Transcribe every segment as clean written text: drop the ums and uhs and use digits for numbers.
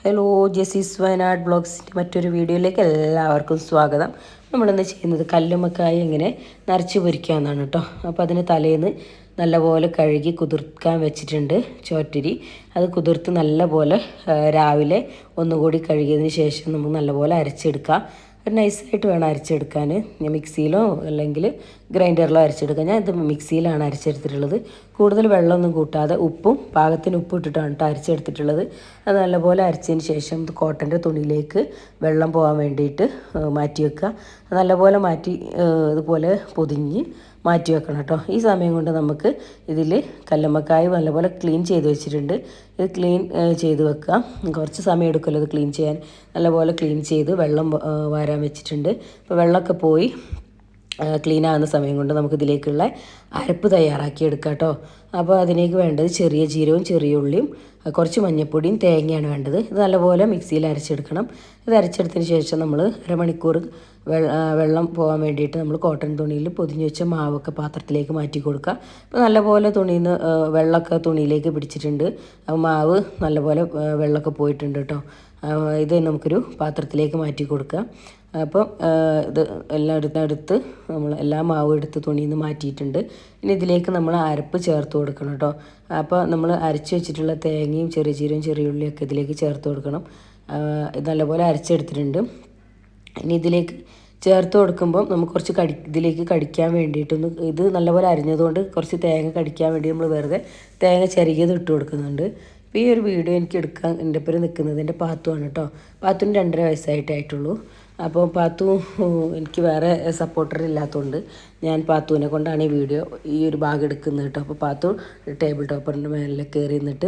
Hello, ജെസീസ് Wayanad ബ്ലോഗ്സിൻ്റെ മറ്റൊരു വീഡിയോയിലേക്ക് എല്ലാവർക്കും സ്വാഗതം. നമ്മളിന്ന് ചെയ്യുന്നത് കല്ലുമ്മക്കായ ഇങ്ങനെ നിറച്ച് പൊരിക്കാമെന്നാണ് കേട്ടോ. അപ്പോൾ അതിന് തലേന്ന് നല്ലപോലെ കഴുകി കുതിർക്കാൻ വെച്ചിട്ടുണ്ട് ചോറ്റരി. അത് കുതിർത്ത് നല്ലപോലെ രാവിലെ ഒന്നുകൂടി കഴുകിയതിന് ശേഷം നമുക്ക് നല്ലപോലെ അരച്ചെടുക്കാം. ഒരു നൈസായിട്ട് വേണം അരച്ചെടുക്കാൻ. ഞാൻ മിക്സിയിലോ അല്ലെങ്കിൽ ഗ്രൈൻഡറിലോ അരച്ചെടുക്കാം. ഞാൻ ഇത് മിക്സിയിലാണ് അരച്ചെടുത്തിട്ടുള്ളത്. കൂടുതൽ വെള്ളമൊന്നും കൂട്ടാതെ ഉപ്പും പാകത്തിന് ഉപ്പ് ഇട്ടിട്ടാണ് കേട്ടോ അരച്ചെടുത്തിട്ടുള്ളത്. അത് നല്ലപോലെ അരച്ചതിന് ശേഷം ഇത് കോട്ടൻ്റെ തുണിയിലേക്ക് വെള്ളം പോകാൻ വേണ്ടിയിട്ട് മാറ്റി വെക്കുക. നല്ലപോലെ മാറ്റി ഇതുപോലെ പൊതിഞ്ഞ് മാറ്റി വെക്കണം കേട്ടോ. ഈ സമയം കൊണ്ട് നമുക്ക് ഇതിൽ കല്ലുമ്മക്കായ നല്ലപോലെ ക്ലീൻ ചെയ്ത് വെച്ചിട്ടുണ്ട്. ഇത് ക്ലീൻ ചെയ്ത് വെക്കുക. കുറച്ച് സമയം എടുക്കുമല്ലോ ഇത് ക്ലീൻ ചെയ്യാൻ. നല്ലപോലെ ക്ലീൻ ചെയ്ത് വെള്ളം വാരാൻ വെച്ചിട്ടുണ്ട്. അപ്പോൾ വെള്ളമൊക്കെ പോയി ക്ലീൻ ആകുന്ന സമയം കൊണ്ട് നമുക്കിതിലേക്കുള്ള അരപ്പ് തയ്യാറാക്കി എടുക്കാം കേട്ടോ. അപ്പോൾ അതിലേക്ക് വേണ്ടത് ചെറിയ ജീരകവും ചെറിയ ഉള്ളിയും കുറച്ച് മഞ്ഞൾപ്പൊടിയും തേങ്ങയാണ് വേണ്ടത്. ഇത് നല്ലപോലെ മിക്സിയിൽ അരച്ചെടുക്കണം. ഇത് അരച്ചെടുത്തതിന് ശേഷം നമ്മൾ അരമണിക്കൂർ വെള്ളം പോകാൻ വേണ്ടിയിട്ട് നമ്മൾ കോട്ടൺ തുണിയിൽ പൊതിഞ്ഞ് വെച്ച മാവൊക്കെ പാത്രത്തിലേക്ക് മാറ്റി കൊടുക്കുക. അപ്പോൾ നല്ലപോലെ തുണിയിൽ നിന്ന് വെള്ളമൊക്കെ തുണിയിലേക്ക് പിടിച്ചിട്ടുണ്ട്. മാവ് നല്ലപോലെ വെള്ളമൊക്കെ പോയിട്ടുണ്ട് കേട്ടോ. ഇത് നമുക്കൊരു പാത്രത്തിലേക്ക് മാറ്റി കൊടുക്കുക. അപ്പം ഇത് എല്ലാം എടുത്ത് നമ്മൾ എല്ലാ മാവും എടുത്ത് തുണിയിൽ നിന്ന് മാറ്റിയിട്ടുണ്ട്. ഇനി ഇതിലേക്ക് നമ്മൾ അരപ്പ് ചേർത്ത് കൊടുക്കണം കേട്ടോ. അപ്പോൾ നമ്മൾ അരച്ച് വെച്ചിട്ടുള്ള തേങ്ങയും ചെറിയ ജീരകവും ചെറിയ ഉള്ളിയൊക്കെ ഇതിലേക്ക് ചേർത്ത് കൊടുക്കണം. ഇത് നല്ലപോലെ അരച്ചെടുത്തിട്ടുണ്ട്. ഇനി ഇതിലേക്ക് ചേർത്ത് കൊടുക്കുമ്പം നമുക്ക് കുറച്ച് ഇതിലേക്ക് കടിക്കാൻ വേണ്ടിയിട്ടൊന്ന് ഇത് നല്ലപോലെ അരിഞ്ഞതുകൊണ്ട് കുറച്ച് തേങ്ങ കടിക്കാൻ വേണ്ടി നമ്മൾ വെറുതെ തേങ്ങ ചിരകിയത് ഇട്ട് കൊടുക്കുന്നുണ്ട്. അപ്പോൾ ഈ ഒരു വീഡിയോ എനിക്ക് എടുക്കാൻ എൻ്റെ പേര് നിൽക്കുന്നത് എൻ്റെ പാത്തുവാണ് കേട്ടോ. പാത്തുവിന് 2.5 വയസ്സായിട്ടായിട്ടുള്ളൂ. അപ്പോൾ പാത്തു എനിക്ക് വേറെ സപ്പോർട്ടർ ഇല്ലാത്തതുകൊണ്ട് ഞാൻ പാത്തുവിനെ കൊണ്ടാണ് ഈ വീഡിയോ ഈ ഒരു ഭാഗം എടുക്കുന്നത് കേട്ടോ. അപ്പോൾ പാത്തു ടേബിൾ ടോപ്പറിൻ്റെ മേലെ കയറി നിന്നിട്ട്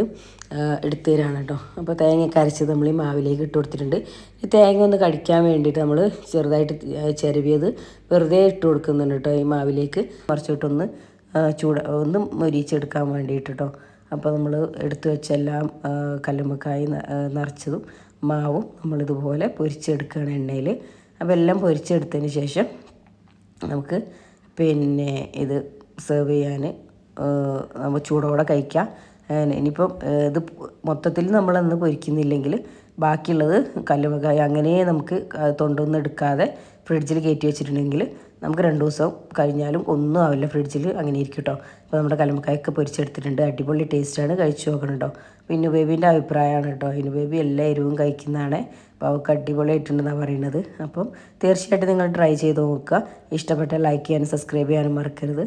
എടുത്തു തരാണ് കേട്ടോ. അപ്പോൾ തേങ്ങയൊക്കെ അരച്ചത് നമ്മൾ ഈ മാവിലേക്ക് ഇട്ട് കൊടുത്തിട്ടുണ്ട്. ഈ തേങ്ങ ഒന്ന് കടിക്കാൻ വേണ്ടിയിട്ട് നമ്മൾ ചെറുതായിട്ട് ചിരവിയത് വെറുതെ ഇട്ട് കൊടുക്കുന്നുണ്ട് കേട്ടോ ഈ മാവിലേക്ക്. കുറച്ചിട്ടൊന്ന് ഒന്ന് മൊരിച്ചെടുക്കാൻ വേണ്ടിയിട്ട് കേട്ടോ. അപ്പോൾ നമ്മൾ എടുത്തു വെച്ച എല്ലാം കല്ലുമ്മക്കായ നിറച്ചതും മാവും നമ്മളിതുപോലെ പൊരിച്ചെടുക്കുകയാണ് എണ്ണയിൽ. അപ്പോൾ എല്ലാം പൊരിച്ചെടുത്തതിന് ശേഷം നമുക്ക് പിന്നെ ഇത് സെർവ് ചെയ്യാൻ നമ്മൾ ചൂടോടെ കഴിക്കാം. ഇനിയിപ്പം ഇത് മൊത്തത്തിൽ നമ്മളന്ന് പൊരിക്കുന്നില്ലെങ്കിൽ ബാക്കിയുള്ളത് കല്ലുമ്മക്കായ അങ്ങനെ നമുക്ക് തൊണ്ടൊന്നും എടുക്കാതെ ഫ്രിഡ്ജിൽ കയറ്റി വെച്ചിട്ടുണ്ടെങ്കിൽ നമുക്ക് 2 ദിവസം കഴിഞ്ഞാലും ഒന്നും ആവില്ല, ഫ്രിഡ്ജിൽ അങ്ങനെ ഇരിക്കും കേട്ടോ. അപ്പോൾ നമ്മുടെ കല്ലുമ്മക്കായൊക്കെ പൊരിച്ചെടുത്തിട്ടുണ്ട്. അടിപൊളി ടേസ്റ്റാണ്, കഴിച്ചു നോക്കണം കേട്ടോ. പിന്നെ ബേബീൻ്റെ അഭിപ്രായമാണ് കേട്ടോ. ഇന്നു ബേബി എല്ലാ എരിവും കഴിക്കുന്നതാണ്. അപ്പോൾ അവൾക്ക് അടിപൊളിയായിട്ടുണ്ടെന്നാണ് പറയുന്നത്. അപ്പം തീർച്ചയായിട്ടും നിങ്ങൾ ട്രൈ ചെയ്ത് നോക്കുക. ഇഷ്ടപ്പെട്ടാൽ ലൈക്ക് ചെയ്യാനും സബ്സ്ക്രൈബ് ചെയ്യാനും മറക്കരുത്.